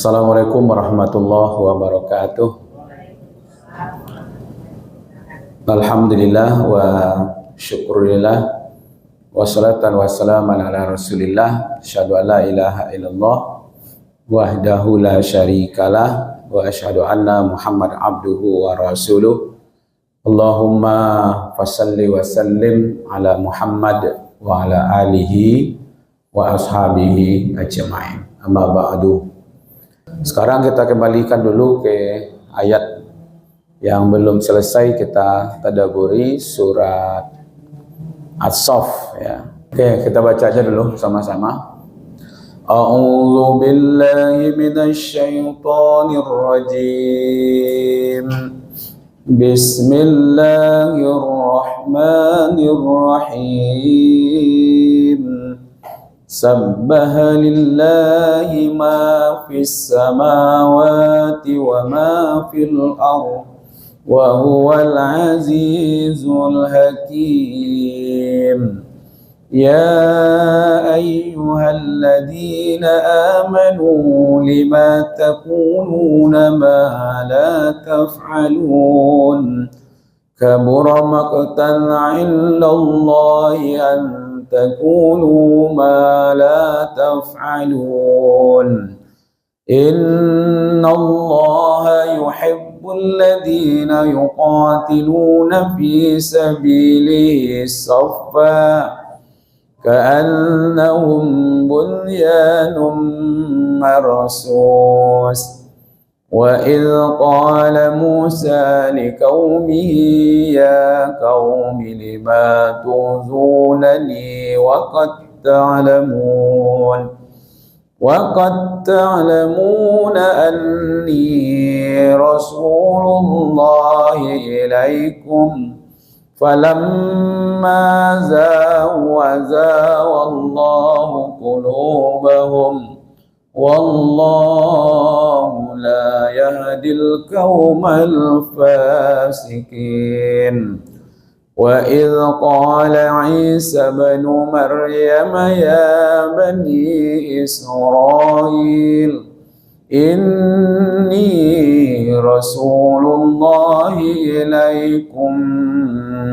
Assalamualaikum warahmatullahi wabarakatuh. Alhamdulillah wa syukurillah wa salatan wa salaman ala rasulillah. Asyhadu an la ilaha illallah wahdahu la syarikalah wa asyhadu anna Muhammad abduhu wa rasuluh. Allahumma fasalli wa sallim ala Muhammad wa ala alihi wa ashabihi ajma'in. Amma ba'du. Sekarang kita kembalikan dulu ke ayat yang belum selesai kita tadabburi, surat As-Saff ya. Oke, kita baca aja dulu sama-sama. A'udzu billahi minasy syaithanir rajim. Bismillahirrahmanirrahim. Sabbaha lillahi ma fis samawati wa ma fil ardh wa huwal azizul hakim. Ya ayyuhalladzina amanu lima taquluna ma la taf'alun. Kabura maqtan 'indallahi an taqulu ma la taf'alun. Innallaha yuhibbul ladzina yuqatiluna fi sabilihi saffa ka'annahum bunyanun marsus. Wa idh qala Musa liqaumihi ya qaumi lima tu'zunani wa qad ta'lamuna anni rasulullahi ilaikum. Falamma zaawa Allahu qulubahum wallahu la yahdil qaumal fasikin. Wa idh qala Isa ibn Maryam ya bani Israil inni rasulullahi ilaikum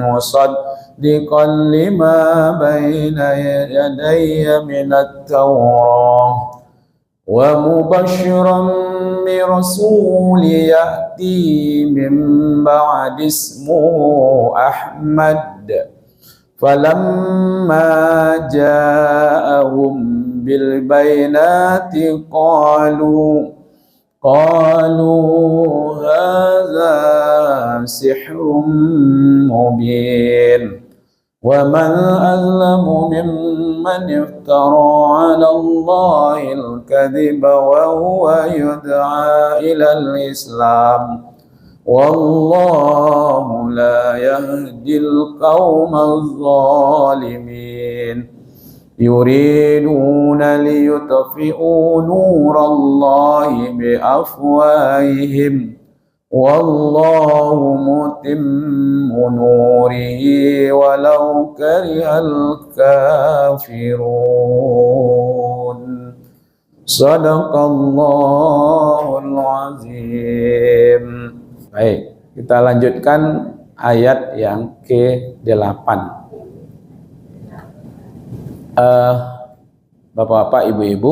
musaddiqan lima bayna yadayya minat tawrah wa mubashiran bi rasuli ya'ti min ba'di ismuhu Ahmad. Falamma ja'ahum bil bayinati qalu hadza sihrun mubin. Wa man azlamu mimman iftara 'ala Allahi al-kadhiba wa huwa yud'a ila al-Islam. Wallahu la yahdil qaumal zalimin. Yuriduna liyutfi'u nurallahi biafwahihim wallahu mutimmu nurihi walau karihal kafirun. Sadaqallahul azim. Baik, kita lanjutkan ayat yang ke-8. Bapak-bapak, ibu-ibu,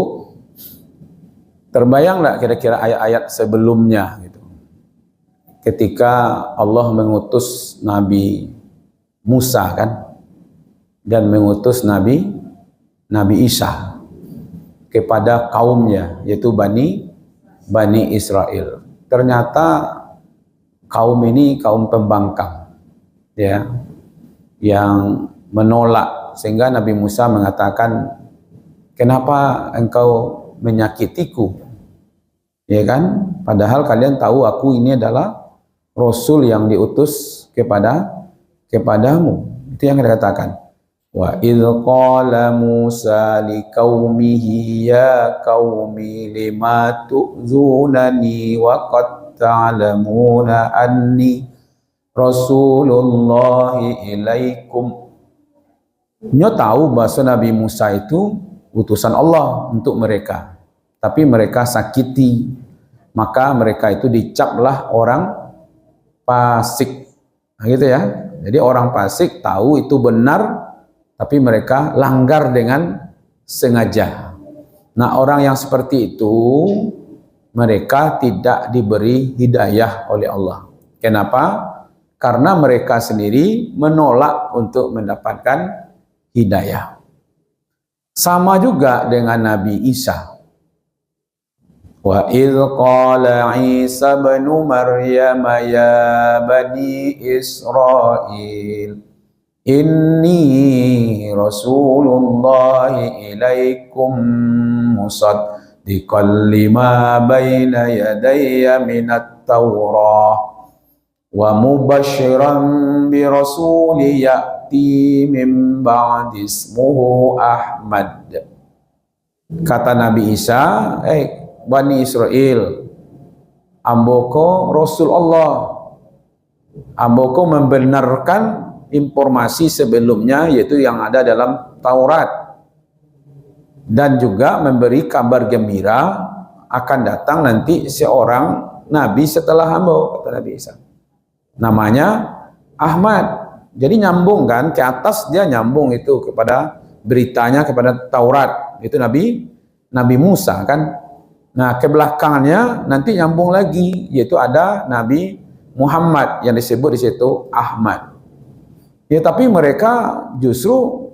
terbayang nggak kira-kira ayat-ayat sebelumnya gitu? Ketika Allah mengutus Nabi Musa kan, dan mengutus Nabi Isa kepada kaumnya, yaitu Bani Israel. Ternyata kaum ini kaum pembangkang, ya, yang menolak, sehingga Nabi Musa mengatakan, kenapa engkau menyakitiku, ya kan? Padahal kalian tahu aku ini adalah Rasul yang diutus kepadamu. Itu yang dikatakan. Wa idh qala Musa liqaumihi ya qaumi lima tu'zunani wa qad ta'lamuna anni rasulullahi ilaikum. Nyo tahu bahwa Nabi Musa itu utusan Allah untuk mereka. tapi mereka sakiti, maka mereka itu dicaplah orang fasik. Nah, gitu ya. Jadi orang fasik tahu itu benar, tapi mereka langgar dengan sengaja. Nah, orang yang seperti itu mereka tidak diberi hidayah oleh Allah. Kenapa? Karena mereka sendiri menolak untuk mendapatkan hidayah. Sama juga dengan Nabi Isa. Wa idh qala Isa bin Maryam ya bani Israel inni rasulullah ilaikum musaddiqan lima baina yadayya minat Taurah wa mubashiran bi rasuli ya'ti min ba'di ismuhu Ahmad. Kata Nabi Isa, Bani Israel, amboko Rasul Allah, amboko membenarkan informasi sebelumnya, yaitu yang ada dalam Taurat, dan juga memberi kabar gembira akan datang nanti seorang Nabi setelah hamba, kata Nabi Isa. Namanya Ahmad. Jadi nyambung kan, ke atas dia nyambung itu kepada beritanya kepada Taurat, itu Nabi Musa kan. Nah, ke belakangnya nanti nyambung lagi, yaitu ada Nabi Muhammad yang disebut di situ Ahmad. Ya, tapi mereka justru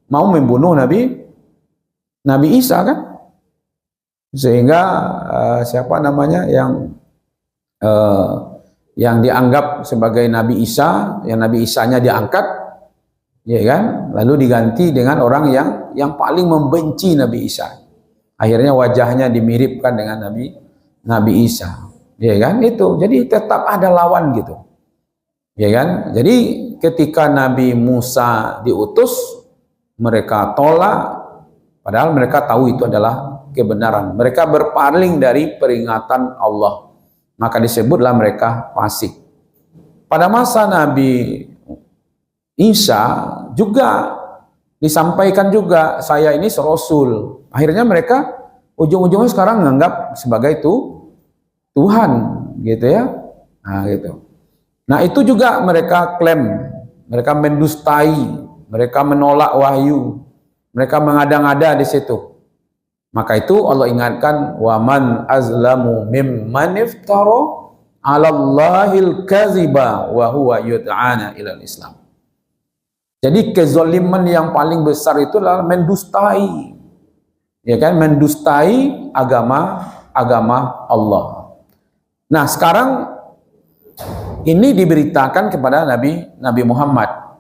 mau membunuh Nabi Isa kan, sehingga siapa namanya yang dianggap sebagai Nabi Isa, yang Nabi Isanya diangkat, ya kan, lalu diganti dengan orang yang paling membenci Nabi Isa. Akhirnya wajahnya dimiripkan dengan Nabi Isa, ya kan, itu. Jadi tetap ada lawan gitu, ya kan. Jadi ketika Nabi Musa diutus, mereka tolak, padahal mereka tahu itu adalah kebenaran. Mereka berpaling dari peringatan Allah, maka disebutlah mereka fasik. Pada masa Nabi Isa juga disampaikan juga, saya ini rasul. Akhirnya mereka ujung-ujungnya sekarang menganggap sebagai Tuhan, gitu ya. Nah, gitu. Nah, itu juga mereka klaim, mereka mendustai, mereka menolak wahyu, mereka mengada-ngada di situ. Maka itu Allah ingatkan, wa man azlamu mimman iftara 'alallahil kadziba wa huwa yud'ana ilal Islam. Jadi kezaliman yang paling besar itu adalah mendustai, ya kan, mendustai agama Allah. Nah, sekarang ini diberitakan kepada Nabi Muhammad.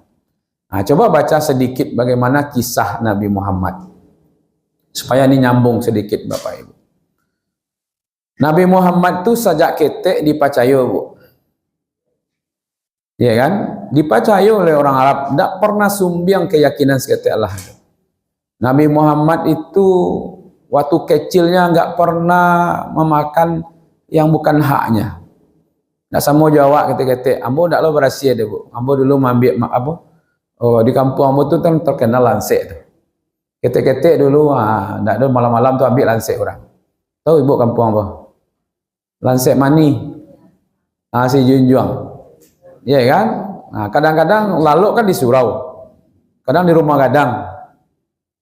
Nah, coba baca sedikit bagaimana kisah Nabi Muhammad, supaya ini nyambung sedikit Bapak Ibu. Nabi Muhammad tuh sajak ketek dipercaya, Bu. Ya kan? Dipercaya oleh orang Arab, tidak pernah sumbiang keyakinan seketek Allah. Nabi Muhammad itu waktu kecilnya nggak pernah memakan yang bukan haknya. Nggak sama jawab ketek-ketek, ambo ndak lo berhasil deh, Bu. Ambo dulu mengambil di kampung ambo tuh kan terkenal lansek tuh. Ketek-ketek dulu, ndak ada malam-malam tuh ambil lansek orang. Tahu Ibu kampung ambo? Lansek mani. Si Junjuang. Iya kan? Nah, kadang-kadang lalu kan di surau, kadang di rumah gadang.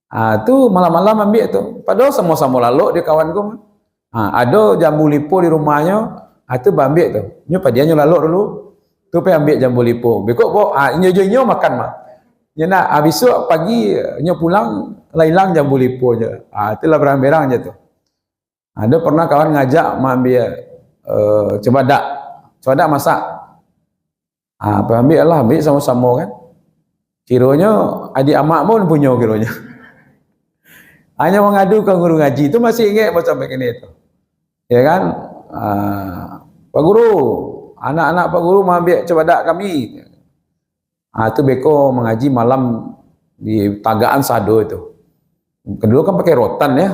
Itu malam-malam ambil tuh. Padahal sama-sama lalu di kawanku. Ada jambu lipo di rumahnya, itu ambil tuh. Nyo dia nyo lalu dulu. Tu pe ambil jambu lipo. Bekok po, nyo makan mah. Nya nak besok pagi nyo pulang hilang jambu lipo je. Itulah berang-berang je tuh. Ada pernah kawan ngajak ambil coba masak. Ambil lah, ambil sama-sama kan. Kiranya adik amak pun punya kiranya. Hanya mengadu ke guru ngaji itu masih ingat macam begini itu. Ya kan? Pak Guru, anak-anak Pak Guru ambil coba dak kami. Itu beko mengaji malam di Tagaan Sado itu. Kedua kan pakai rotan ya.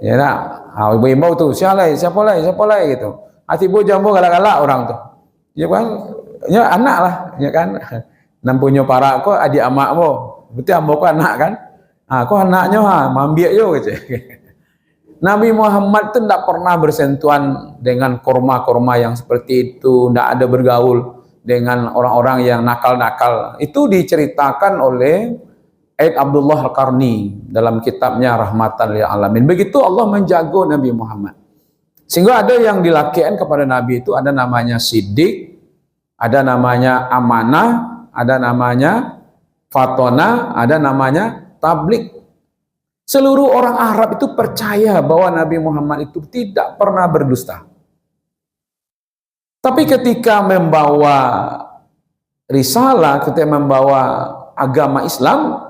Ya nak, ibu-ibu tuh siapa lagi gitu. Tiba jambu galak-galak orang tuh. Ya kan? Ya anak lah, ya kan. Nampunya para kok adik amak mo. Berarti ambo ko anak kan. Kok anaknya ambil yo gitu. Nabi Muhammad itu tidak pernah bersentuhan dengan korma-korma yang seperti itu, tidak ada bergaul dengan orang-orang yang nakal-nakal. Itu diceritakan oleh Aid Abdullah Al-Qarni dalam kitabnya Rahmatan lil Alamin. Begitu Allah menjaga Nabi Muhammad. Sehingga ada yang dilakikan kepada Nabi itu, ada namanya Siddiq, ada namanya amanah, ada namanya fatona, ada namanya tablik. Seluruh orang Arab itu percaya bahwa Nabi Muhammad itu tidak pernah berdusta. Tapi ketika membawa risalah, ketika membawa agama Islam,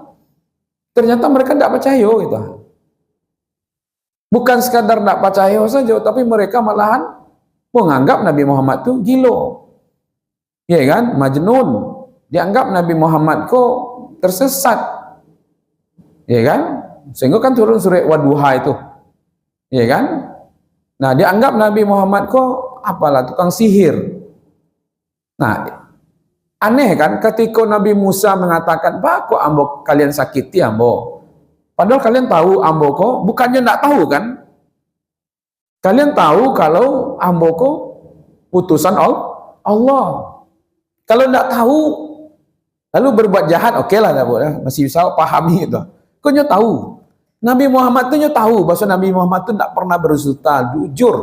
ternyata mereka tidak percaya gitu. Bukan sekadar tidak percaya saja, tapi mereka malahan menganggap Nabi Muhammad itu gila. Ya kan? Majnun. Dianggap Nabi Muhammad kok tersesat. Ya kan? Sehingga kan turun surat Wadduha itu. Ya kan? Nah, dianggap Nabi Muhammad kok apalah tukang sihir. Nah, aneh kan ketika Nabi Musa mengatakan, "Pak, kok ambo kalian sakiti ambo?" Padahal kalian tahu ambo kok, bukannya tidak tahu kan? Kalian tahu kalau ambo kok putusan Allah. Kalau tidak tahu, lalu berbuat jahat, oke lah, masih bisa pahami itu. Kau tahu, Nabi Muhammad itu tahu bahwa Nabi Muhammad itu tidak pernah berdusta, jujur.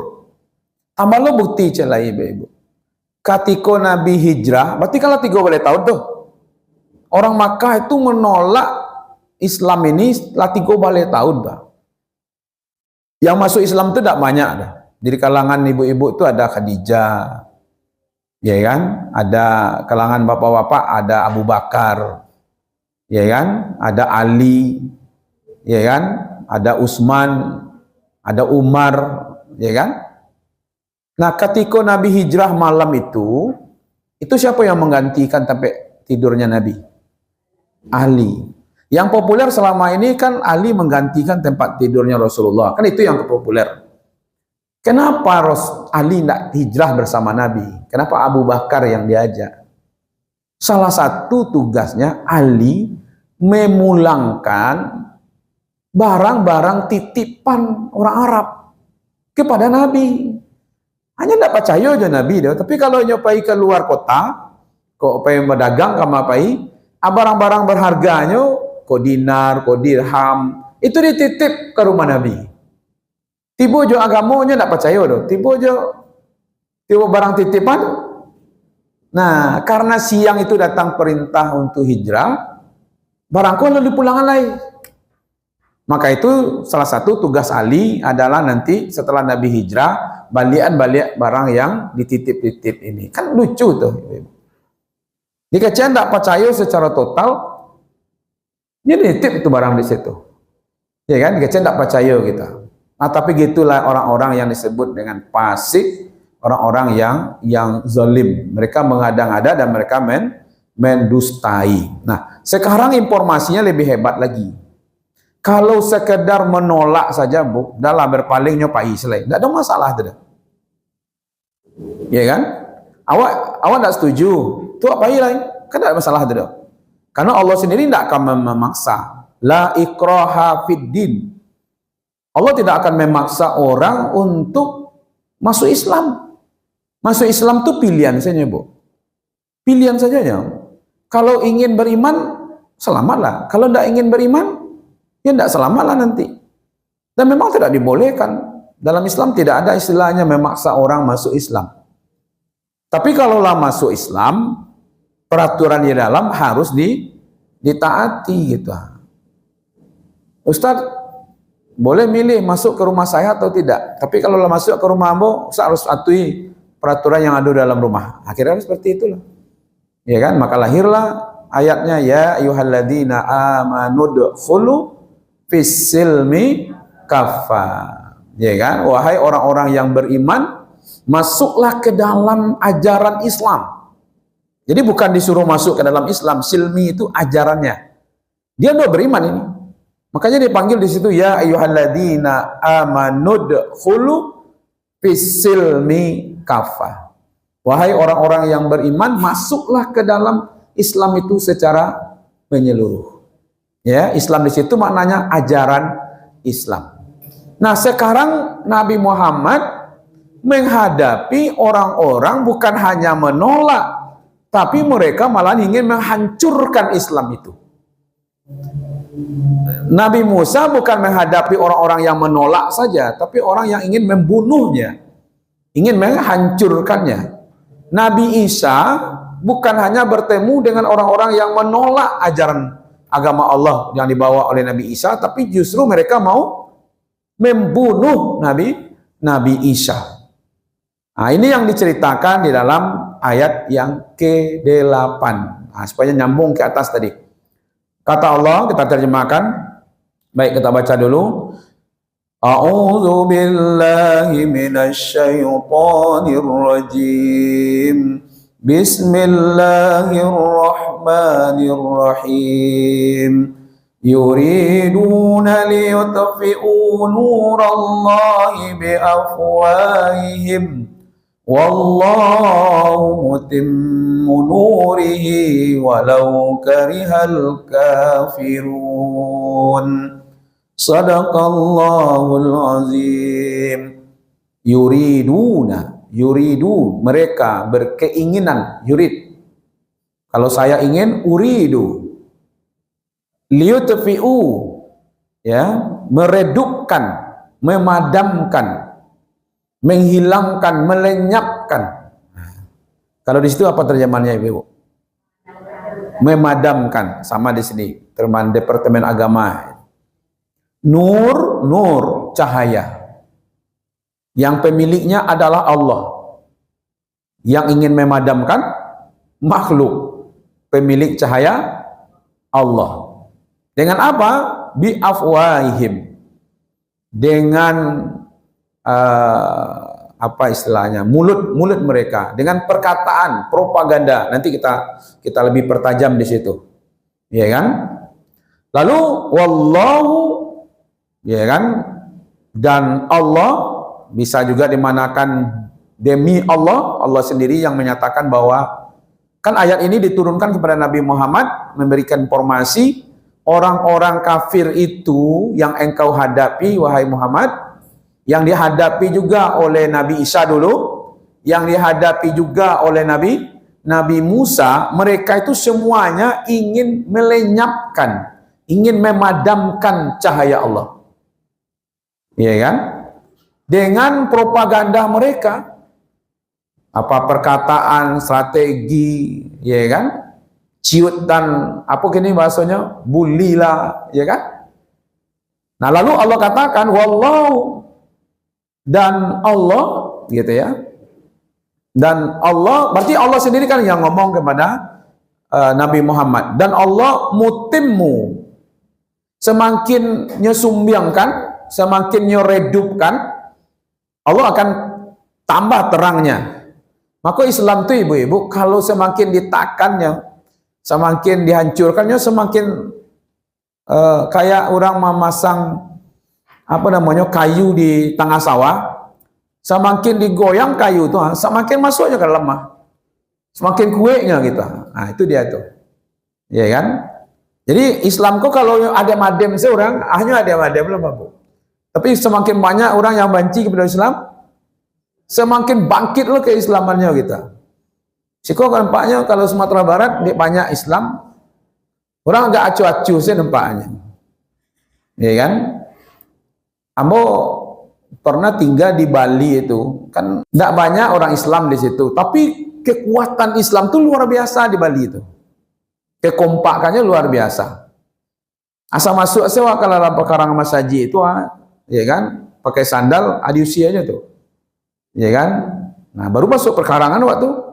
Tambah lo bukti celai ibu. Ketika Nabi hijrah, berarti kalau 3 tahun tuh, orang Makkah itu menolak Islam ini setelah 3 tahun, Pak. Yang masuk Islam itu tidak banyak dah. Di kalangan ibu-ibu itu ada Khadijah, ya kan? Ada kalangan bapak-bapak ada Abu Bakar, ya kan? Ada Ali, ya kan? Ada Utsman, ada Umar, ya kan? Nah, ketika Nabi hijrah malam itu siapa yang menggantikan sampai tidurnya Nabi? Ali. Yang populer selama ini kan Ali menggantikan tempat tidurnya Rasulullah. Kan itu yang populer. Kenapa Ali tidak hijrah bersama Nabi? Kenapa Abu Bakar yang diajak? Salah satu tugasnya Ali memulangkan barang-barang titipan orang Arab kepada Nabi. Hanya tidak percaya aja Nabi dia. Tapi kalau nyopai ke luar kota, kok pengen berdagang sama pai, barang-barang berharganya, kok dinar, kok dirham, itu dititip ke rumah Nabi. Tiba jo agamanya tidak percaya doh. Tiba barang titipan. Nah, karena siang itu datang perintah untuk hijrah, barangku lalu pulangan lagi. Maka itu salah satu tugas Ali adalah nanti setelah Nabi hijrah, balik barang yang dititip-titip ini. Kan lucu tuh. Jika kalian tidak percaya secara total, ini nitip itu barang di situ. Ya kan? Jika kalian tidak percaya kita. Nah, tapi gitulah orang-orang yang disebut dengan fasik, orang-orang yang zalim. Mereka mengada-ngada dan mereka mendustai. Nah, sekarang informasinya lebih hebat lagi. Kalau sekedar menolak saja, Bu, dalam berpalingnya Pak Islam, tidak ada masalah tidak. Ya kan? Awak tidak setuju, itu apa lain? Kan tidak ada masalah tidak. Karena Allah sendiri tidak akan memaksa. La ikraha fid din. Allah tidak akan memaksa orang untuk masuk Islam. Masuk Islam itu pilihan saja, Bu. Pilihan saja ya. Kalau ingin beriman, selamatlah. Kalau tidak ingin beriman, ya tidak selamatlah nanti. Dan memang tidak dibolehkan. Dalam Islam tidak ada istilahnya memaksa orang masuk Islam. Tapi kalaulah masuk Islam, peraturan di dalam harus ditaati gitu. Ustadz, boleh milih masuk ke rumah saya atau tidak. Tapi kalau masuk ke rumah Ambo, Ustadz harus atuhi peraturan yang ada dalam rumah. Akhirnya seperti itulah. Ya kan? Maka lahirlah ayatnya, ya ayyuhalladzina amanu dkhulu fis-silmi kaffa. Ya kan? Wahai orang-orang yang beriman, masuklah ke dalam ajaran Islam. Jadi bukan disuruh masuk ke dalam Islam, silmi itu ajarannya. Dia udah beriman ini. Makanya dipanggil di situ ya ayyuhalladzina amanu dkhulu fis-silmi kaffa. Wahai orang-orang yang beriman, masuklah ke dalam Islam itu secara menyeluruh. Ya, Islam di situ maknanya ajaran Islam. Nah, sekarang Nabi Muhammad menghadapi orang-orang bukan hanya menolak, tapi mereka malah ingin menghancurkan Islam itu. Nabi Musa bukan menghadapi orang-orang yang menolak saja, tapi orang yang ingin membunuhnya, ingin menghancurkannya. Nabi Isa bukan hanya bertemu dengan orang-orang yang menolak ajaran agama Allah yang dibawa oleh Nabi Isa, tapi justru mereka mau membunuh Nabi Isa. Nah, ini yang diceritakan di dalam ayat yang ke-8. Nah, supaya nyambung ke atas tadi. Kata Allah, kita terjemahkan. Baik, kita baca dulu. A'udzu billahi minasy syaithanir rajim. Bismillahirrahmanirrahim. Yuriduna liyutfi'u nurallahi biafwahihim wallahu mutimmu nurihi walau karihal kafirun. Sadaqallahul azim. Yuriduna, yuridu, mereka berkeinginan, yurid. Kalau saya ingin, uridu. Liyutfi'u, ya, meredupkan, memadamkan, menghilangkan, melenyapkan. Kalau di situ apa terjemahannya, Ibu? Memadamkan, sama di sini, terjemahan Departemen Agama. Nur, nur, cahaya. Yang pemiliknya adalah Allah. Yang ingin memadamkan, makhluk. Pemilik cahaya, Allah. Dengan apa? Bi'afwahihim. Dengan apa istilahnya? Mulut mereka. Dengan perkataan, propaganda. Nanti kita lebih pertajam di situ. Ya kan? Lalu wallahu, ya kan? Dan Allah bisa juga dimanakan demi Allah. Allah sendiri yang menyatakan bahwa kan ayat ini diturunkan kepada Nabi Muhammad memberikan informasi orang-orang kafir itu yang engkau hadapi, wahai Muhammad, yang dihadapi juga oleh Nabi Isa dulu, yang dihadapi juga oleh Nabi Musa, mereka itu semuanya ingin melenyapkan, ingin memadamkan cahaya Allah. Iya kan? Dengan propaganda mereka, apa perkataan, strategi, ya kan? Ciut dan apa gini bahasanya, bulilah, ya kan? Nah, lalu Allah katakan wallahu, dan Allah, gitu ya. Dan Allah, berarti Allah sendiri kan yang ngomong kepada Nabi Muhammad. Dan Allah mutimmu, semakin nyesumbiangkan, semakin nyeredupkan, Allah akan tambah terangnya. Maka Islam itu, ibu-ibu, kalau semakin ditakannya, semakin dihancurkannya, semakin kayak orang memasang apa namanya kayu di tengah sawah, semakin digoyang kayu itu, semakin masuknya ke lemah, semakin kueknya kita. Nah, itu dia tuh, ya kan? Jadi Islam kok kalau ada madem seorang, hanya ada madem lah, Bu. Tapi semakin banyak orang yang benci kepada Islam, semakin bangkit loh keislamannya kita. Siko nampaknya kalau Sumatera Barat dia banyak Islam, orang agak acu-acu sih nampaknya, ya kan? Ambo pernah tinggal di Bali itu, kan tidak banyak orang Islam di situ, tapi kekuatan Islam itu luar biasa di Bali itu, kekompakannya luar biasa. Asal masuk sewa kalau dalam perkarangan Mas Haji itu, ya kan, pakai sandal, adi usianya tuh, ya kan? Nah, baru masuk perkarangan waktu.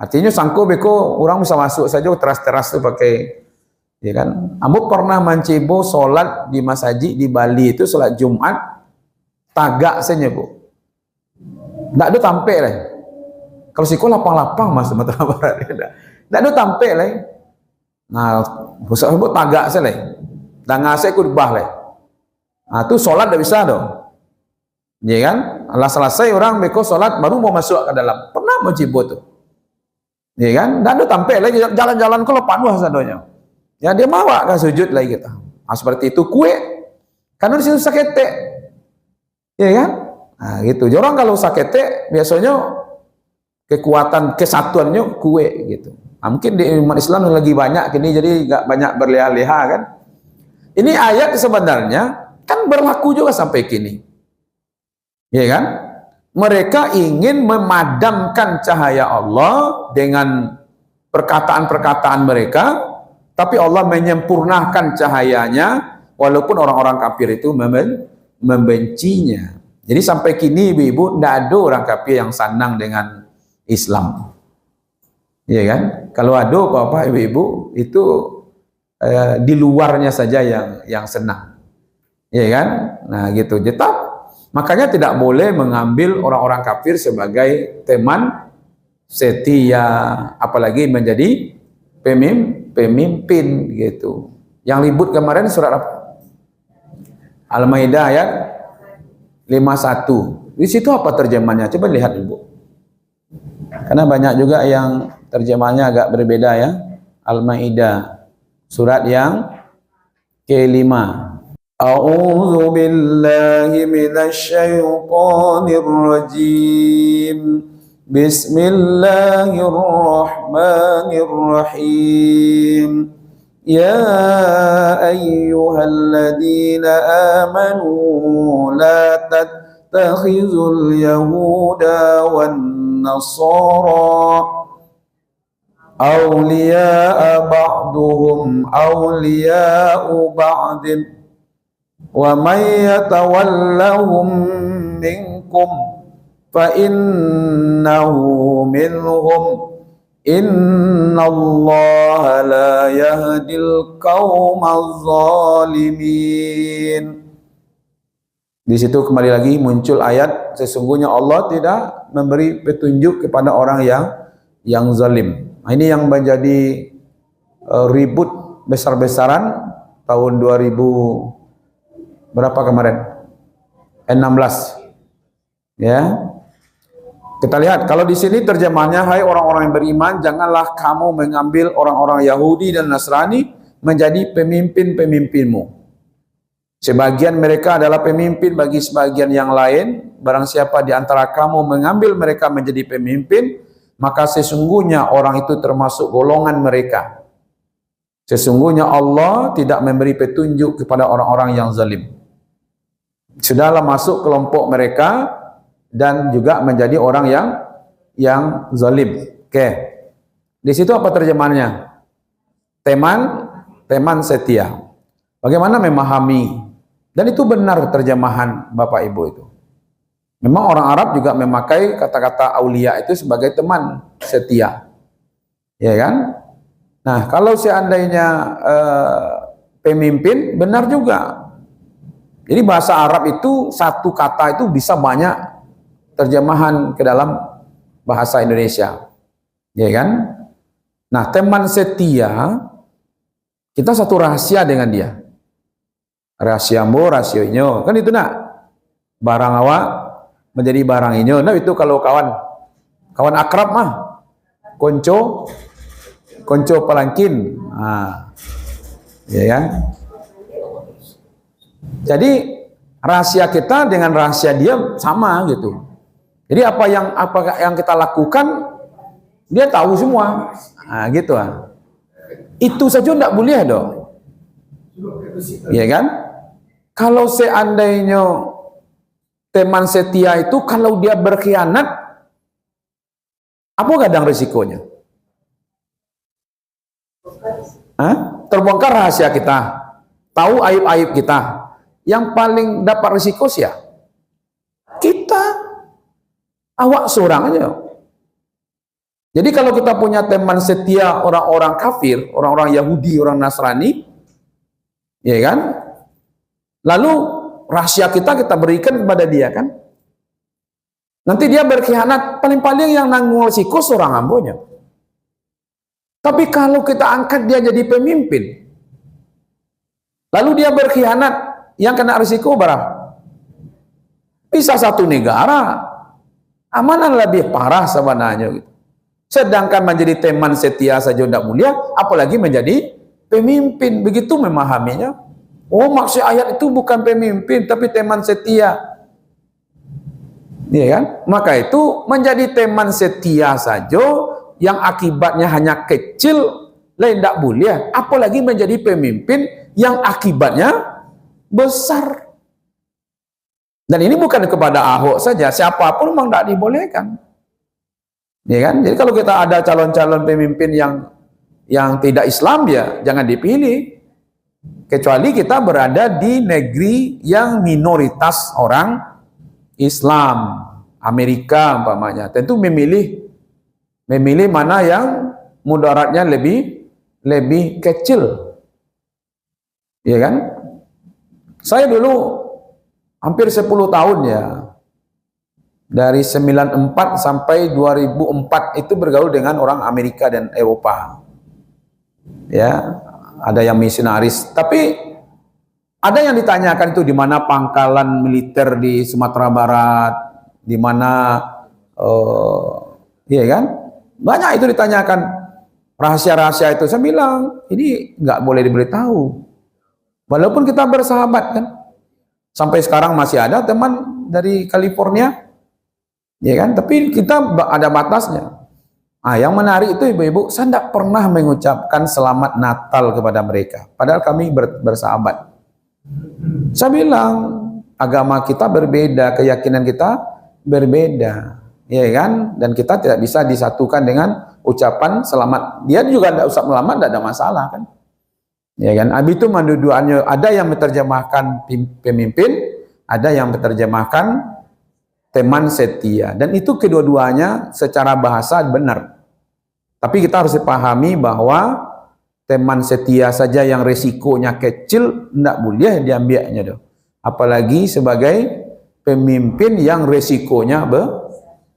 Artinya sangko beko orang bisa masuk saja teras-teras tuh pakai, ya kan? Ambo pernah mencibo sholat di Mas Haji di Bali itu, sholat Jumat tagak saja, Bu. Nggak ada tampil lah. Kalau siko lapang-lapang Mas Sumatera Barat, nggak ada tampil lah. Nah, pusat ambo tagak saja lah. Dan ngasih ikut bah lah. Nah, itu sholat tidak bisa dong. Ya kan? Alah selesai orang beko sholat baru mau masuk ke dalam. Pernah mencibo tuh. Ya kan? Dan itu tampil lagi jalan-jalan kalau panuh sadonya. Ya dia mawa kan sujud lagi kita. Nah, seperti itu kue. Karena di situ sakete. Ya kan? Nah, gitu. Orang kalau sakete biasanya kekuatan kesatuannya kue gitu. Nah, mungkin di umat Islam lagi banyak kini jadi nggak banyak berleha-leha kan. Ini ayat sebenarnya kan berlaku juga sampai kini. Ya kan? Mereka ingin memadamkan cahaya Allah dengan perkataan-perkataan mereka, tapi Allah menyempurnakan cahayanya walaupun orang-orang kafir itu membencinya. Jadi sampai kini ibu-ibu tidak ada orang kafir yang senang dengan Islam. Ya kan? Kalau ada bapak ibu-ibu itu di luarnya saja yang senang. Ya kan? Nah, gitu. Tetap makanya tidak boleh mengambil orang-orang kafir sebagai teman setia, apalagi menjadi pemimpin gitu. Yang ribut kemarin surat apa? Al-Maidah ayat 51. Di situ apa terjemahnya? Coba lihat Ibu. Karena banyak juga yang terjemahnya agak berbeda ya. Al-Maidah surat yang ke-5. A'udzu billahi minasy syaithanir rajim. Bismillahirrahmanirrahim. Ya ayyuhalladzina amanu la tattakhizul yahuda wan nasara awliya'a ba'duhum awliya'u ba'din wa may yatawallahum minkum fa innahu minhum innallaha la yahdil qaumadz zalimin. Di situ kembali lagi muncul ayat sesungguhnya Allah tidak memberi petunjuk kepada orang yang zalim. Nah, ini yang menjadi ribut besar-besaran tahun 2000 berapa kemarin? 16. Ya. Kita lihat kalau di sini terjemahnya, hai orang-orang yang beriman, janganlah kamu mengambil orang-orang Yahudi dan Nasrani menjadi pemimpin-pemimpinmu. Sebagian mereka adalah pemimpin bagi sebagian yang lain. Barang siapa di antara kamu mengambil mereka menjadi pemimpin, maka sesungguhnya orang itu termasuk golongan mereka. Sesungguhnya Allah tidak memberi petunjuk kepada orang-orang yang zalim. Sudahlah masuk kelompok mereka dan juga menjadi orang yang zalim. Oke. Di situ apa terjemahannya? Teman setia. Bagaimana memahami? Dan itu benar terjemahan Bapak Ibu itu. Memang orang Arab juga memakai kata-kata aulia itu sebagai teman setia. Ya kan? Nah, kalau seandainya pemimpin, benar juga. Jadi bahasa Arab itu satu kata itu bisa banyak terjemahan ke dalam bahasa Indonesia, ya kan? Nah, teman setia, kita satu rahasia dengan dia. Rahasiamu, rahasionya, kan itu nak. Barang awak menjadi barang inyo. Nah, itu kalau kawan akrab mah, konco pelangkin, ya kan? Jadi rahasia kita dengan rahasia dia sama gitu. Jadi apa yang kita lakukan dia tahu semua. Nah, gitu ah. Itu saja tidak boleh dong. Ya kan? Kalau seandainya teman setia itu kalau dia berkhianat, apa kadang risikonya? Terbongkar rahasia kita, tahu aib-aib kita. Yang paling dapat risiko siapa? Kita. Awak seorang aja. Jadi kalau kita punya teman setia orang-orang kafir, orang-orang Yahudi, orang Nasrani, ya kan? Lalu rahasia kita berikan kepada dia kan? Nanti dia berkhianat, paling-paling yang nanggung risiko seorang ambonya. Tapi kalau kita angkat dia jadi pemimpin, lalu dia berkhianat, yang kena risiko berapa? Bisa satu negara. Amanah lebih parah sebenarnya gitu. Sedangkan menjadi teman setia saja tidak mulia, apalagi menjadi pemimpin. Begitu memahaminya. Oh, maksud ayat itu bukan pemimpin tapi teman setia. Ya kan? Maka itu menjadi teman setia saja yang akibatnya hanya kecil, lain tidak boleh. Apalagi menjadi pemimpin yang akibatnya besar. Dan ini bukan kepada Ahok saja, siapapun memang tidak dibolehkan. Ya kan? Jadi kalau kita ada calon-calon pemimpin yang tidak Islam, ya jangan dipilih. Kecuali kita berada di negeri yang minoritas orang Islam, Amerika umpamanya, tentu memilih mana yang mudaratnya lebih kecil, ya kan? Saya dulu hampir 10 tahun ya, dari 94 sampai 2004 itu bergaul dengan orang Amerika dan Eropa, ya, ada yang misionaris, tapi ada yang ditanyakan itu di mana pangkalan militer di Sumatera Barat, di mana, iya kan? Banyak itu ditanyakan rahasia-rahasia itu. Saya bilang ini nggak boleh diberitahu. Walaupun kita bersahabat kan, sampai sekarang masih ada teman dari California, ya kan? Tapi kita ada batasnya. Yang menarik itu ibu-ibu, saya tidak pernah mengucapkan selamat Natal kepada mereka, padahal kami bersahabat. Saya bilang agama kita berbeda, keyakinan kita berbeda, ya kan? Dan kita tidak bisa disatukan dengan ucapan selamat. Dia juga tidak usah selamat, tidak ada masalah kan? Ya kan? Habis itu dua-duanya, ada yang menerjemahkan pemimpin, ada yang menerjemahkan teman setia, dan itu kedua-duanya secara bahasa benar. Tapi kita harus dipahami bahwa teman setia saja yang resikonya kecil tidak boleh diambilnya, apalagi sebagai pemimpin yang resikonya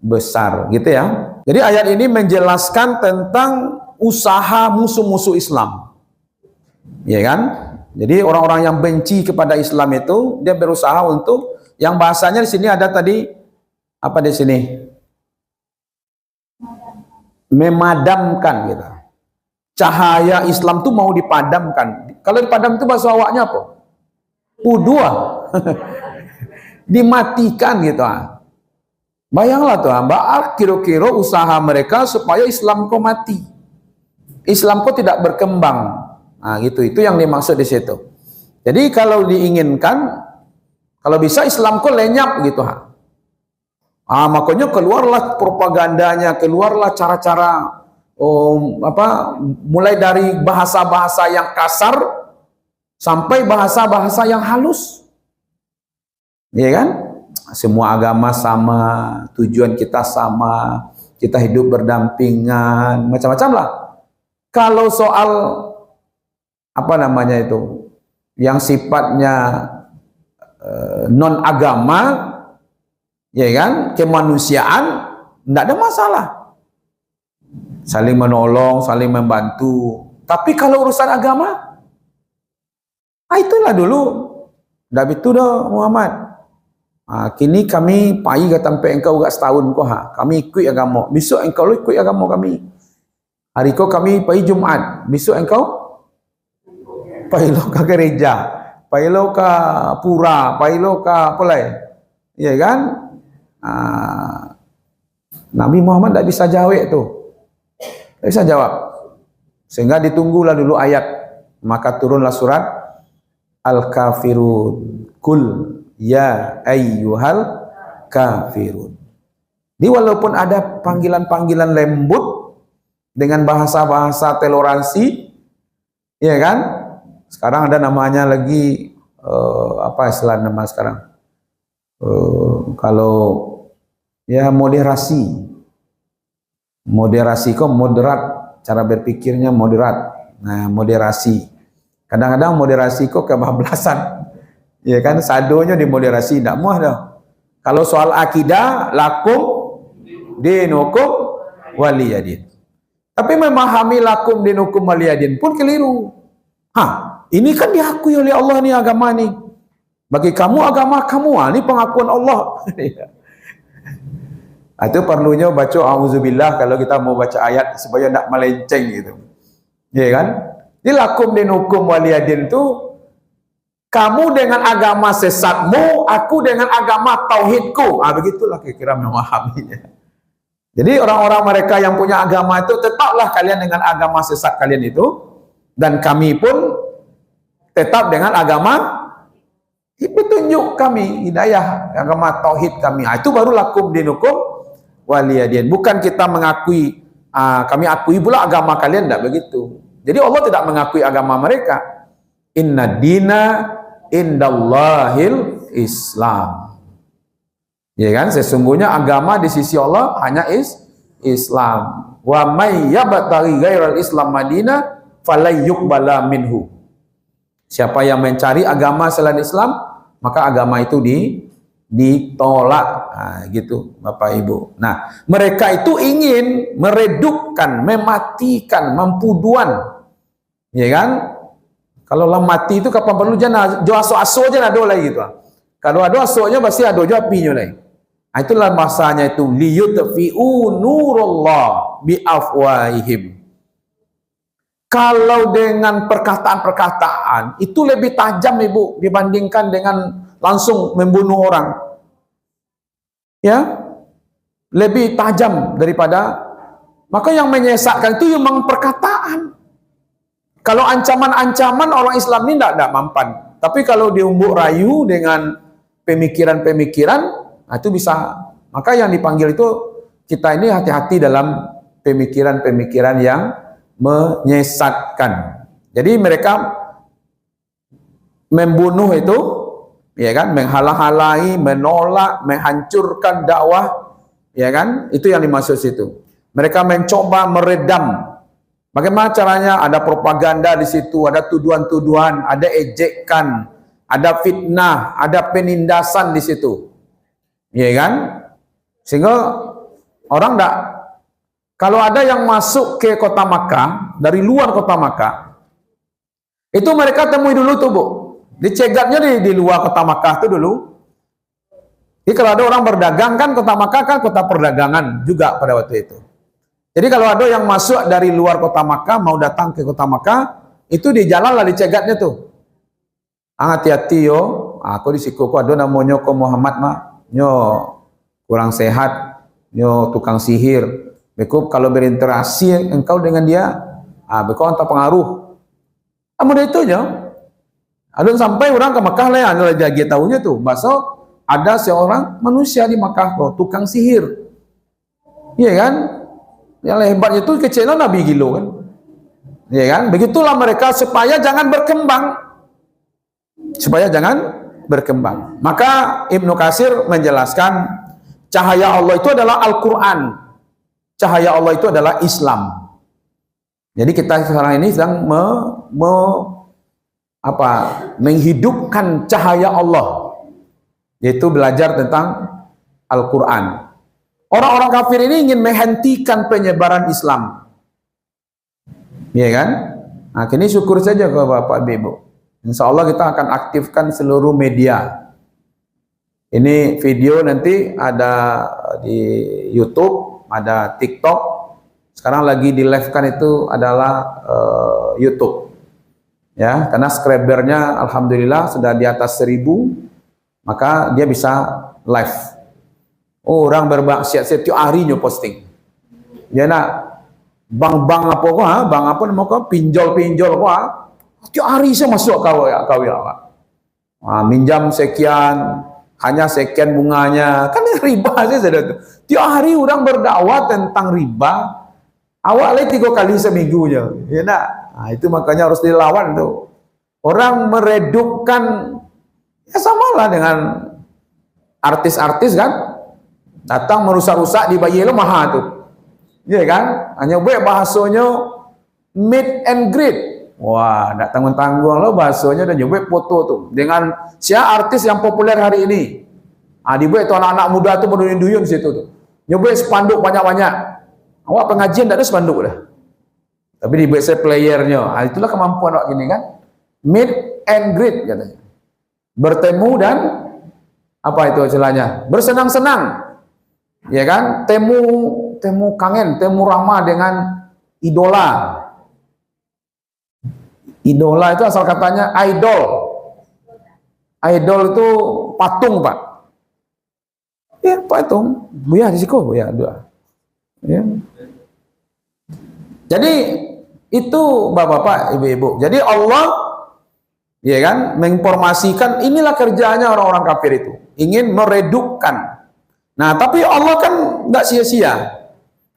besar, gitu ya. Jadi ayat ini menjelaskan tentang usaha musuh-musuh Islam, ya kan? Jadi orang-orang yang benci kepada Islam itu dia berusaha untuk, yang bahasanya di sini ada tadi apa di sini? Memadamkan gitu. Cahaya Islam itu mau dipadamkan. Kalau dipadam itu bahasa awaknya apa? Udua. Dimatikan gitu. Bayanglah tuh, Mbak, kira-kira usaha mereka supaya Islam kok mati. Islam kok tidak berkembang. Nah, gitu. Itu yang dimaksud di situ. Jadi kalau diinginkan, kalau bisa Islam kok lenyap gitu. Makanya keluarlah propagandanya, keluarlah cara-cara mulai dari bahasa-bahasa yang kasar sampai bahasa-bahasa yang halus, ya kan? Semua agama sama, tujuan kita sama, kita hidup berdampingan, macam-macam lah. Kalau soal apa namanya itu, yang sifatnya non agama, ya kan, kemanusiaan, tidak ada masalah. Saling menolong, saling membantu. Tapi kalau urusan agama, itulah dulu. Dah itu dah Muhammad. Kini kami pai ke sampai engkau gak setahun kau kami ikut agama. Besok engkau ikut agama kami. Hari kau kami pai Jumat. Besok engkau pai lo ke gereja, pai lo ke pura, pai lo ke apa lain. Ya kan? Nabi Muhammad tak bisa jawab tu. Tak bisa jawab. Sehingga ditunggulah dulu ayat. Maka turunlah surat Al-Kafirun. Kul ya ayyuhal kafirun. Jadi walaupun ada panggilan-panggilan lembut dengan bahasa-bahasa toleransi, ya kan? Sekarang ada namanya lagi apa istilah nama sekarang? Kalau ya moderasi kok moderat, cara berpikirnya moderat. Nah, moderasi. Kadang-kadang moderasi kok kebablasan. Ya kan, sadonya dimoderasi, tidak muah dah. Kalau soal akidah, lakum dinukum waliyadin. Tapi memahami lakum dinukum waliyadin pun keliru. Ini kan diakui oleh Allah nih agama nih. Bagi kamu agama kamu, ini pengakuan Allah. Itu perlunya baca auzubillah kalau kita mau baca ayat supaya tidak melenceng gitu. Ya kan? Di lakum dinukum waliyadin itu Kamu dengan agama sesatmu, aku dengan agama tauhidku. Begitulah kira-kira memahaminya. Jadi orang-orang mereka yang punya agama itu, tetaplah kalian dengan agama sesat kalian itu, dan kami pun tetap dengan agama petunjuk kami, hidayah, agama tauhid kami. Itu baru lakum dinukum waliyadin. Bukan kita mengakui, kami akui pula agama kalian, tidak begitu. Jadi Allah tidak mengakui agama mereka. Inna dina indallahil Islam. Ya kan? Sesungguhnya agama di sisi Allah hanya Islam. Wa may yabtaghi ghairal Islam madina falayyuqbala minhu. Siapa yang mencari agama selain Islam, maka agama itu ditolak. Gitu Bapak Ibu. Nah, mereka itu ingin meredupkan, mematikan, mempuduan. Ya kan? Kalau lah mati itu kapan perlu jangan jo aso-aso aja ada lagi gitu. Kalau ada asonya pasti ada jo apinya lagi. Itulah masanya itu liyutfi'u nurullah biafwahihim. Kalau dengan perkataan-perkataan itu lebih tajam Ibu dibandingkan dengan langsung membunuh orang. Ya. Lebih tajam daripada, maka yang menyesatkan itu memang perkataan. Kalau ancaman-ancaman orang Islam ini tidak mampan. Tapi kalau diumbuk rayu dengan pemikiran-pemikiran, itu bisa. Maka yang dipanggil itu, kita ini hati-hati dalam pemikiran-pemikiran yang menyesatkan. Jadi mereka membunuh itu, ya kan, menghalang-halangi, menolak, menghancurkan dakwah, ya kan, itu yang dimaksud situ. Mereka mencoba meredam. Bagaimana caranya? Ada propaganda di situ, ada tuduhan-tuduhan, ada ejekan, ada fitnah, ada penindasan di situ. Ya kan? Sehingga orang enggak, kalau ada yang masuk ke kota Makkah, dari luar kota Makkah, itu mereka temui dulu tuh Bu. Dicegatnya di luar kota Makkah itu dulu. Jadi kalau ada orang berdagang kan, kota Makkah kan kota perdagangan juga pada waktu itu. Jadi kalau ada yang masuk dari luar kota Makkah, mau datang ke kota Makkah, itu di jalan lah dicegatnya tuh. Hati-hati yo, aku di siku aku ada namanya ko Muhammad mah, nyo kurang sehat, nyo tukang sihir. Beku kalau berinteraksi engkau dengan dia, beku antara pengaruh. Mudah itu nyo. Ada sampai orang ke Makkah lah, ada lagi tahunya tuh, bahasa ada seorang manusia di Makkah kok, tukang sihir. Iya kan? Yang hebatnya itu kecilnya Nabi Gilo kan. Ya kan? Begitulah mereka supaya jangan berkembang. Supaya jangan berkembang. Maka Ibnu Katsir menjelaskan cahaya Allah itu adalah Al-Qur'an. Cahaya Allah itu adalah Islam. Jadi kita sekarang ini sedang menghidupkan cahaya Allah. Yaitu belajar tentang Al-Qur'an. Orang-orang kafir ini ingin menghentikan penyebaran Islam. Iya kan? Nah, kini syukur saja ke Bapak Ibu. Insya Allah kita akan aktifkan seluruh media. Ini video nanti ada di YouTube, ada TikTok. Sekarang lagi di live-kan itu adalah YouTube. Ya, karena subscribernya alhamdulillah sudah di atas 1000, maka dia bisa live. Orang bermaksiat setiap hari nyo posting. Ya nak bang apa kau bang apa nama kau pinjol kau setiap hari saya masuk kau ya. Minjam sekian, hanya sekian bunganya. Kan riba sih sudah tu. Tiap hari orang berdakwah tentang riba. Awalnya 3 kali seminggunya. Ya nak. Itu makanya harus dilawan tuh. Orang meredupkan, ya samalah dengan artis-artis kan. Datang merusak-rusak di bayi lo maha tuh. Iya kan? Hanya buat bahasanya meet and greet. Wah, tak tanggung-tanggung lo bahasanya dan nyoba foto tuh dengan siapa artis yang populer hari ini. Dibuat itu anak-anak muda tuh berduyun-duyun situ tuh. Nyoba spanduk banyak-banyak. Awak pengajian tak ada spanduk dah. Tapi dibuat saya playernya. Itulah kemampuan awak gini kan. Meet and greet katanya. Bertemu dan apa itu istilahnya? Bersenang-senang. Ya kan, temu kangen, temu ramah dengan idola. Idola itu asal katanya idol. idol itu patung, Pak. Ya, patung. Buya di situ, buya dua. Ya. Jadi itu Bapak-bapak, Ibu-ibu. Jadi Allah, ya kan, menginformasikan inilah kerjanya orang-orang kafir itu, ingin meredupkan. Nah, tapi Allah kan nggak sia-sia,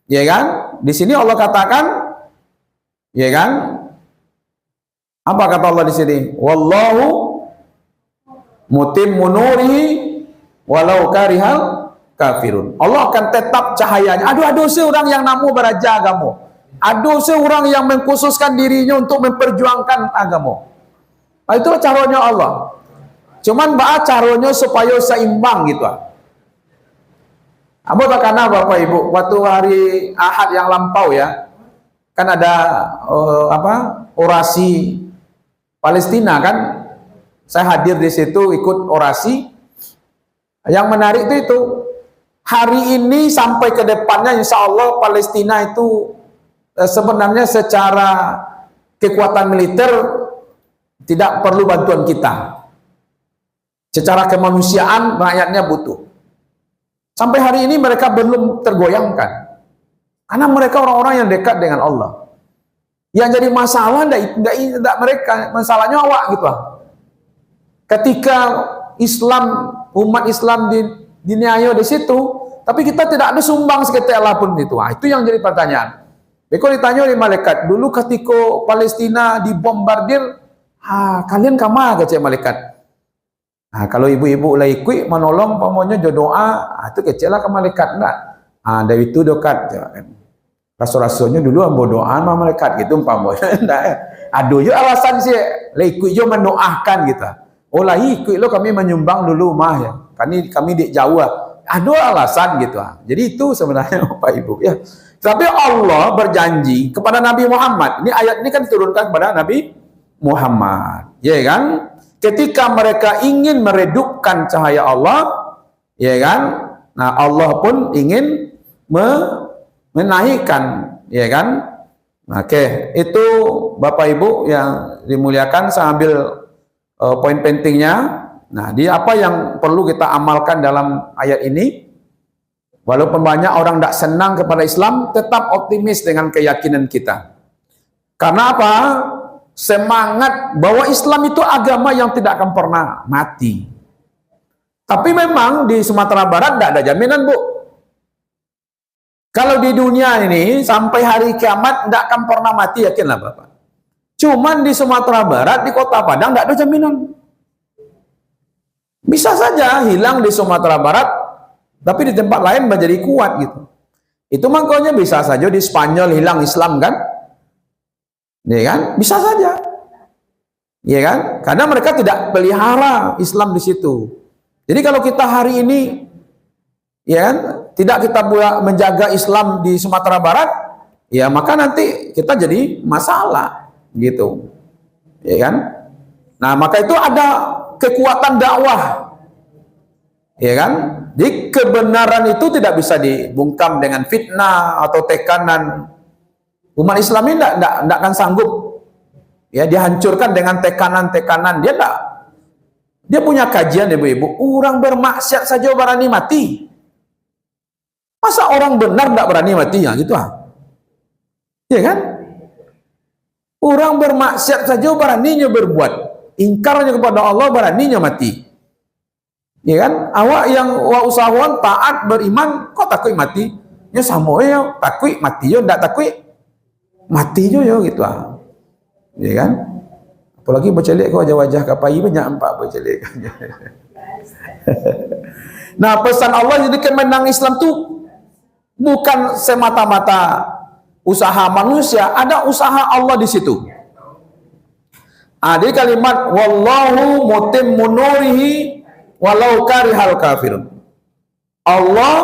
ya kan? Di sini Allah katakan, ya kan? Apa kata Allah di sini? Wallahu mutimmu nurihi walau karihal kafirun. Allah akan tetap cahayanya. Aduh seorang yang namu beraja agama. Aduh seorang yang mengkhususkan dirinya untuk memperjuangkan agama. Nah, itulah caranya Allah. Cuman caranya supaya seimbang gitu. Apa karena Bapak Ibu, waktu hari Ahad yang lampau ya, kan ada orasi Palestina kan, saya hadir di situ ikut orasi. Yang menarik itu hari ini sampai ke depannya insya Allah Palestina itu sebenarnya secara kekuatan militer tidak perlu bantuan kita. Secara kemanusiaan rakyatnya butuh. Sampai hari ini mereka belum tergoyangkan. Karena mereka orang-orang yang dekat dengan Allah. Yang jadi masalah tidak mereka, masalahnya awak gitu lah. Ketika umat Islam diniayo di situ, tapi kita tidak ada sumbang seketika pun itu. Itu yang jadi pertanyaan. Beko ditanya oleh malaikat, dulu ketika Palestina dibombardir, kalian kemana kecil malaikat? Kalau ibu-ibu lah ikut menolong, pokoknya doa, itu kecil lah ke malaikat enggak. Dari itu dekat, kan. Rasul-rasulnya dulu ambo doa sama malaikat gitu, umpamanya. Aduh, yo alasan sih, lah ikut yo mendoakan gitu. Oh lah ikut lo kami menyumbang dulu mah ya. Kami di jauh. Aduh alasan gitu. Jadi itu sebenarnya Bapak Ibu ya. Tapi Allah berjanji kepada Nabi Muhammad. Ini ayat ini kan diturunkan kepada Nabi Muhammad. Ya kan? Ketika mereka ingin meredupkan cahaya Allah, ya kan? Nah, Allah pun ingin menaikkan, ya kan? Oke, itu Bapak Ibu yang dimuliakan, saya ambil poin pentingnya. Nah, dia apa yang perlu kita amalkan dalam ayat ini? Walaupun banyak orang tidak senang kepada Islam, tetap optimis dengan keyakinan kita. Karena apa? Semangat bahwa Islam itu agama yang tidak akan pernah mati. Tapi memang di Sumatera Barat tidak ada jaminan, Bu. Kalau di dunia ini sampai hari kiamat tidak akan pernah mati, yakinlah Bapak. Cuman di Sumatera Barat, di Kota Padang tidak ada jaminan. Bisa saja hilang di Sumatera Barat, tapi di tempat lain menjadi kuat gitu. Itu makanya bisa saja di Spanyol hilang Islam kan? Ya kan? Bisa saja. Ya kan? Karena mereka tidak pelihara Islam di situ. Jadi kalau kita hari ini ya kan, tidak kita menjaga Islam di Sumatera Barat, ya maka nanti kita jadi masalah gitu. Ya kan? Nah, maka itu ada kekuatan dakwah. Ya kan? Jadi kebenaran itu tidak bisa dibungkam dengan fitnah atau tekanan. Umat Islam ini tidak akan sanggup ya dihancurkan dengan tekanan-tekanan. Dia punya kajian ibu-ibu. Orang bermaksiat saja berani mati. Masa orang benar tidak berani mati ya gitu ya kan? Orang bermaksiat saja beraninya berbuat, ingkarnya kepada Allah beraninya mati. Ya kan? Awak yang usahawan taat beriman kok takut mati? Ya sama ya takut mati yo ndak takut mati yo gitu ya kan? Apalagi bercelik kau wajah kapai banyak empat bercelik. Nah, pesan Allah jadi kemenang Islam tuh bukan semata-mata usaha manusia, ada usaha Allah di situ. Di kalimat wallahu mutimmu nurihi walau karihal kafirun. Allah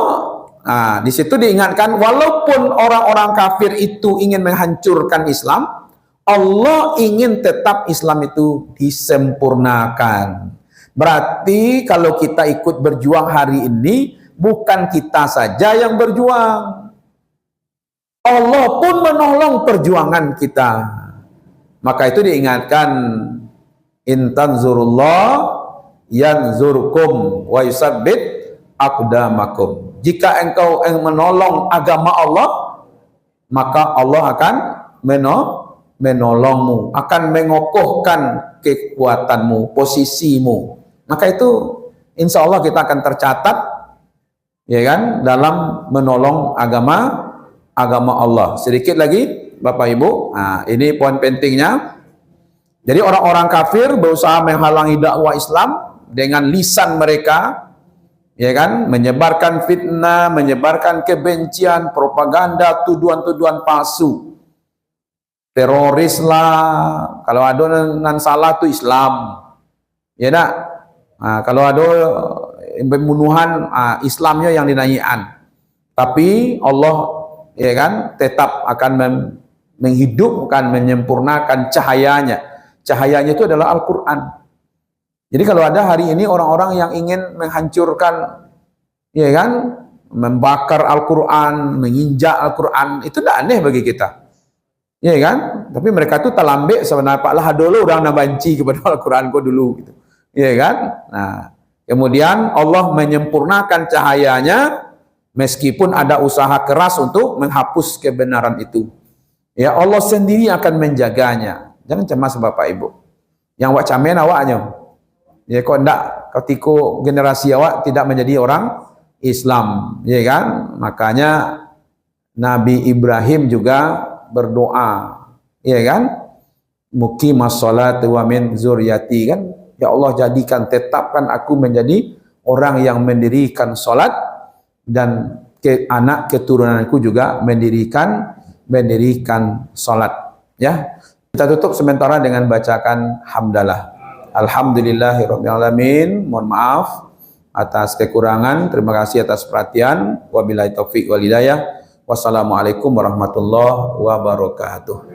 di situ diingatkan walaupun orang-orang kafir itu ingin menghancurkan Islam, Allah ingin tetap Islam itu disempurnakan. Berarti kalau kita ikut berjuang hari ini, bukan kita saja yang berjuang. Allah pun menolong perjuangan kita. Maka itu diingatkan, in tanzurullah yanzurkum wa yusabbit aqdamakum. Jika engkau menolong agama Allah, maka Allah akan menolongmu, akan mengokohkan kekuatanmu, posisimu. Maka itu insya Allah kita akan tercatat, ya kan, dalam menolong agama Allah. Sedikit lagi Bapak Ibu, nah, ini poin pentingnya. Jadi orang-orang kafir berusaha menghalangi dakwah Islam dengan lisan mereka, ya kan, menyebarkan fitnah, menyebarkan kebencian, propaganda, tuduhan-tuduhan palsu. Teroris lah, kalau ada yang salah itu Islam, ya nak. Nah, kalau ada pembunuhan, Islamnya yang dinaikan. Tapi Allah, ya kan, tetap akan menghidupkan, menyempurnakan cahayanya. Cahayanya itu adalah Al-Quran. Jadi kalau ada hari ini orang-orang yang ingin menghancurkan, ya kan, membakar Al-Quran, menginjak Al-Quran, itu tidak aneh bagi kita. Ya kan? Tapi mereka itu talambek sebenarnya, Pak lah dulu orang nak banci kepada Al-Quran kau dulu gitu. Ya kan? Nah, kemudian Allah menyempurnakan cahayanya meskipun ada usaha keras untuk menghapus kebenaran itu. Ya, Allah sendiri akan menjaganya. Jangan cemas Bapak Ibu. Yang awak camen awaknya. Ya kok enggak ketika generasi awak tidak menjadi orang Islam, ya kan? Makanya Nabi Ibrahim juga berdoa, ya kan? Muqimas shalat wa min zuriyati, kan? Ya Allah, jadikan, tetapkan aku menjadi orang yang mendirikan salat dan anak keturunanku juga mendirikan salat, ya. Kita tutup sementara dengan bacakan hamdalah. Alhamdulillahirabbil alamin. Mohon maaf atas kekurangan, terima kasih atas perhatian. Wabillahi taufik wal hidayah. Wassalamualaikum warahmatullahi wabarakatuh.